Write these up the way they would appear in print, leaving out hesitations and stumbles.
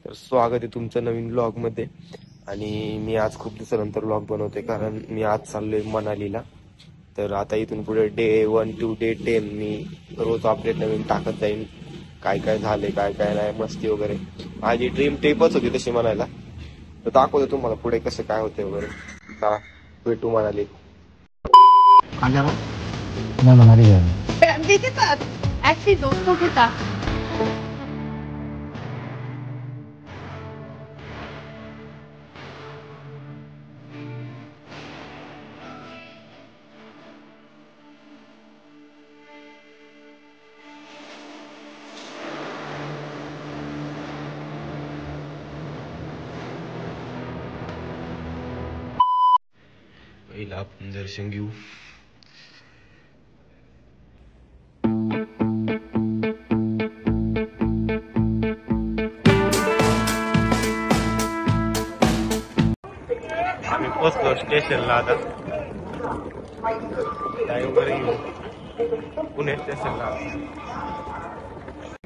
तर स्वागत आहे तुमचं नवीन व्लॉग मध्ये। आणि मी आज खूप दिवसानंतर व्लॉग बनवतोय कारण मी आज चाललोय मनालीला। तर आता इथून पुढे डे 1 टू डे 10 मी रोज अपडेट नवीन टाकत जाईन, काय काय झाले काय काय नाही, मस्ती वगैरे। माझी ड्रीम ट्रिपच होती तशी म्हणायला, तर दाखवतो तुम्हाला पुढे कसं काय होतंय वगैरे। चला भेटू मनाली। मैं मनाली गया देखिए सर, ऐसे दोस्तों के साथ। पहिला आपण दर्शन घेऊ। आम्ही पोचलो स्टेशनला, आता वगैरे घेऊ पुणे स्टेशनला।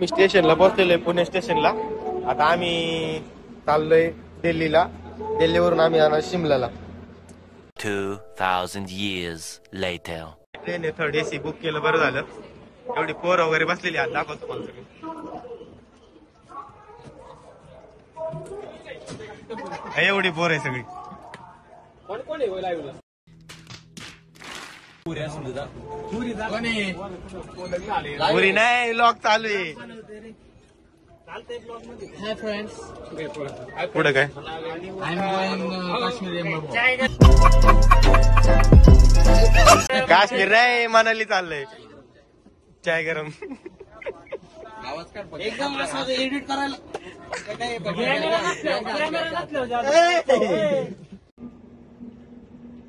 मी स्टेशनला पोचलेलो आहे, पुणे स्टेशनला। आता आम्ही चाललोय दिल्लीला, दिल्लीवरून आम्ही जाणार शिमल्याला। 2000 years later. ट्रेन आहे, थर्ड AC बुक केलं, बरं झालं। एवढी पोर वगैरे बसलेली आज दाखवतो तुम्हाला सगळी। एवढी पोर आहे सगळी। पुरी नाही, लॉक चालू आहे। पुढे काय काश्मीर नाही, मनाली चाललंय। चाय गरम एकदम असं एडिट करायला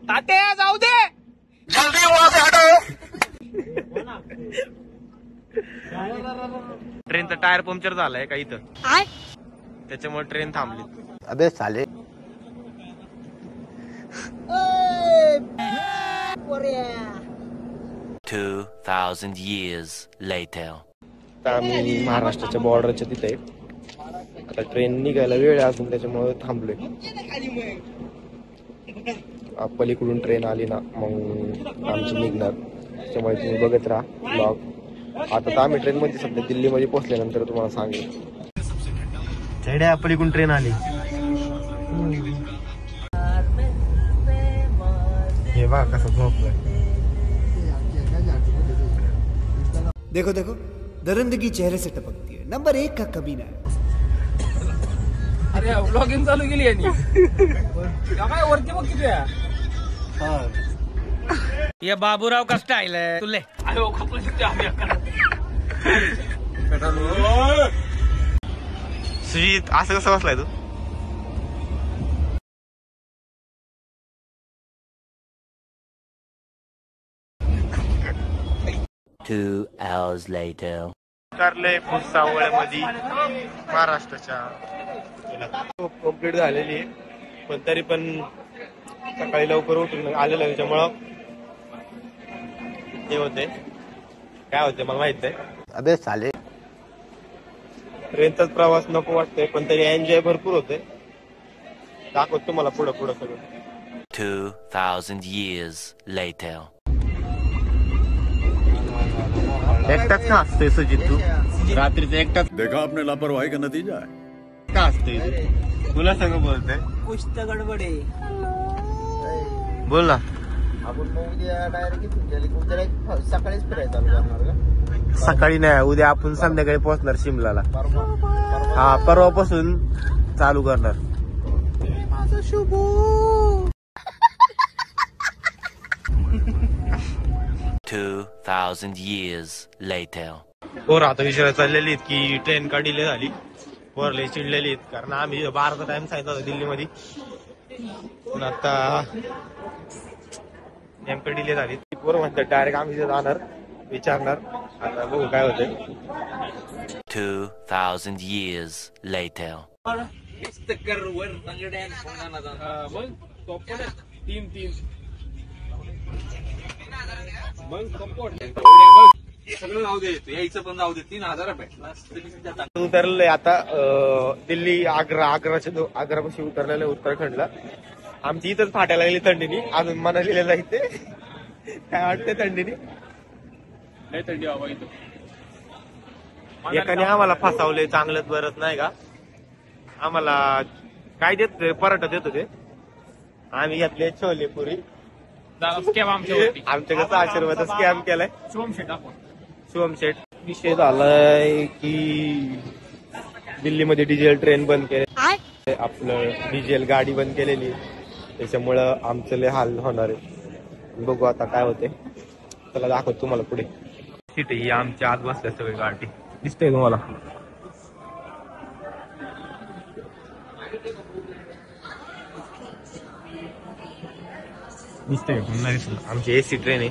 तात्या जाऊ दे जल्दी ट्रेनचा टायर पंक्चर झालाय का इथं, त्याच्यामुळे ट्रेन थांबली। अबे साले 2000 years later. आता आम्ही महाराष्ट्राच्या बॉर्डरच्या तिथे आहे। आता ट्रेन निघायला वेळ आहे अजून, त्याच्यामुळे थांबलोय। पलीकडून ट्रेन आली ना मग आमची निघणार, त्याच्यामुळे तुम्ही बघत राहा ब्लॉग। आता तर आम्ही ट्रेन मध्ये सध्या दिल्लीमध्ये पोहोचल्यानंतर तुम्हाला सांगेल। चढ्या पलीकडून ट्रेन आली, हे बघा कसं झोपलंय। देखो देखो, दरिंदगी चेहरे से टपकती है। नंबर 1 का कमीना है। अरे व्लॉगिंग चालू केली यांनी काय वरती बघ किती आहे। ये बाबूराव का स्टाइल है तुले। अरे ओ खपलं शकते आम्ही सुजित असं कसं बसलाय तू? 2 hours later. उतरले भुसावळमध्ये महाराष्ट्राच्या। कंप्लीट झालेली आहे, पण तरी पण सकाळी लवकर उठून आलेलं, त्याच्यामुळं हे होते काय होते मला माहित नाही। अबे साले ट्रेनचाच प्रवास नको वाटतोय, पण तरी एन्जॉय भरपूर होते। दाखवत तुम्हाला पुढं पुढं सगळं। 2000 years later. एकटाच का असतोय सुजित तू? रात्रीचं एकटाच देखा आपने लापरवाही का नतीजा है। का असतोय तू? तुला संग बोलतोय, पुष्ट गडबड आहे। बोल ना। आपण उद्या डायरेक्ट सकाळीच फिरायला चालू करणार का? सकाळी नाही, उद्या आपण संध्याकाळी पोहोचणार शिमलाला। हा, परवापासून चालू करणार। 2000 years later. पोर आता विचारायला चाललेली आहेत की ट्रेन का डिले झाली। पोर लय चिडलेली आहेत कारण आम्ही 12चा टाइम सांगितला होता दिल्लीमध्ये, पण आता नेमकं डिले झाली। पोर म्हणतात डायरेक्ट आम्ही जाणार, विचारणार, आता बघू काय होतंय। 2000 years later. वर मग टॉप 3 मग कंपोर्ट सगळं जाऊ दे, यायचं पण जाऊ दे. 3,000 भेटला. उतरलोय आता दिल्ली आग्रापाशी उतरलेलं आहे उत्तराखंडला. आमची इथंच फाटायला लागली थंडीनी. अजून मनालीला जायचे. काय वाटतंय थंडीनी? लय थंडी हवा इथं. एकाने आम्हाला फसावले चांगलंच बरंच नाही का. आम्हाला काय देत पराठा देत होते. आम्ही घेतले छोले पुरी. आमच्या कसं आशीर्वाद स्कॅम केलाय शिवम शेठ. विषय झालाय की दिल्लीमध्ये डिझेल ट्रेन बंद केले. आपलं डिझेल गाडी बंद केलेली. त्याच्यामुळं आमचं लय हाल होणार आहे. बघू आता काय होते. त्याला दाखवतो तुम्हाला पुढे. सीट ही आमच्या आत बसल्या सगळी गाडी दिसतंय तुम्हाला. दिसतंय आमची एसी ट्रेन आहे.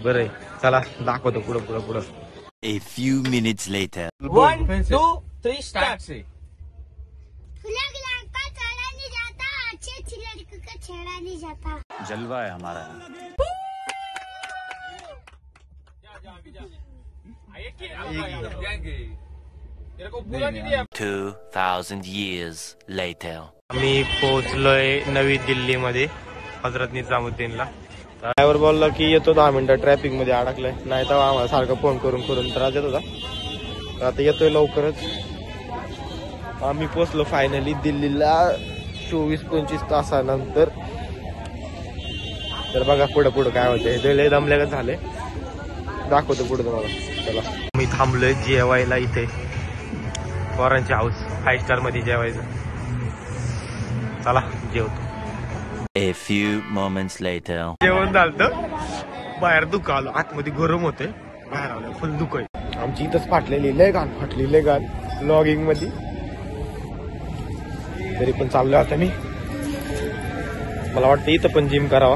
बरं आहे. चला दाखवतो पुढं पुढं पुढं. A few minutes later. 1, 2, 3 start से. जलवा है हमारा. 2,000 years later. आम्ही पोहोचलोय नवी दिल्लीमध्ये हजरत निजामुद्दीनला. ड्रायव्हर बोलला की येतो 10 मिनिटं, ट्रॅफिक मध्ये अडकलाय. नाही तर आम्हाला सारखं फोन करून त्रास देत होता. तर आता येतोय लवकरच. आम्ही पोहोचलो फायनली दिल्लीला 24-25 तासानंतर. तर बघा पुढं पुढं काय होतंय. लय दमल्यागत झाले. दाखवतो पुढे तुम्हाला. चला मी थांबलोय जेवायला इथे. फॉरेनचे हाऊस 5 स्टार मध्ये जेवायचं. चला जेवतो. A few moments later. जेवण झालं. बाहेर दुःख आलो. आतमध्ये गरम होते. बाहेर आलो फुल दुःख आहे. आमची इथंच फाटलेली लय घाण फाटलेली घाण लॉगिंग मध्ये. तरी पण चाललोय आता मी. मला वाटतं इथं पण जिम करावा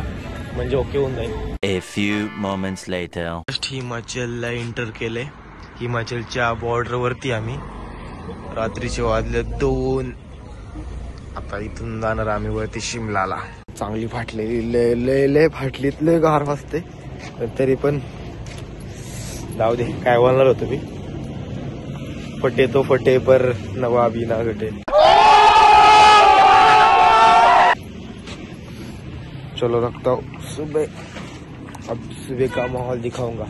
म्हणजे ओके होऊन जाईल. A few moments later. हिमाचलला एंटर केलंय. हिमाचलच्या बॉर्डर वरती आम्ही. रात्रीचे वाजले 2. आता इथून जाणार आम्ही वरती शिमलाला. चांगली फाटलेली लय लय लय फाटलीत लय गार वाजते. तरी पण जाऊ दे. काय बोलणार होतो मी. फटे तो फटे पर नवाबी ना घटे. चलो रखता हूँ. अब सुबह का माहौल दिखाऊंगा.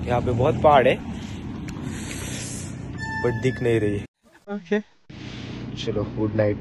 यहाँ पे बहुत पहाड़ है बट दिख नहीं रही. ओके चलो गुड नाइट.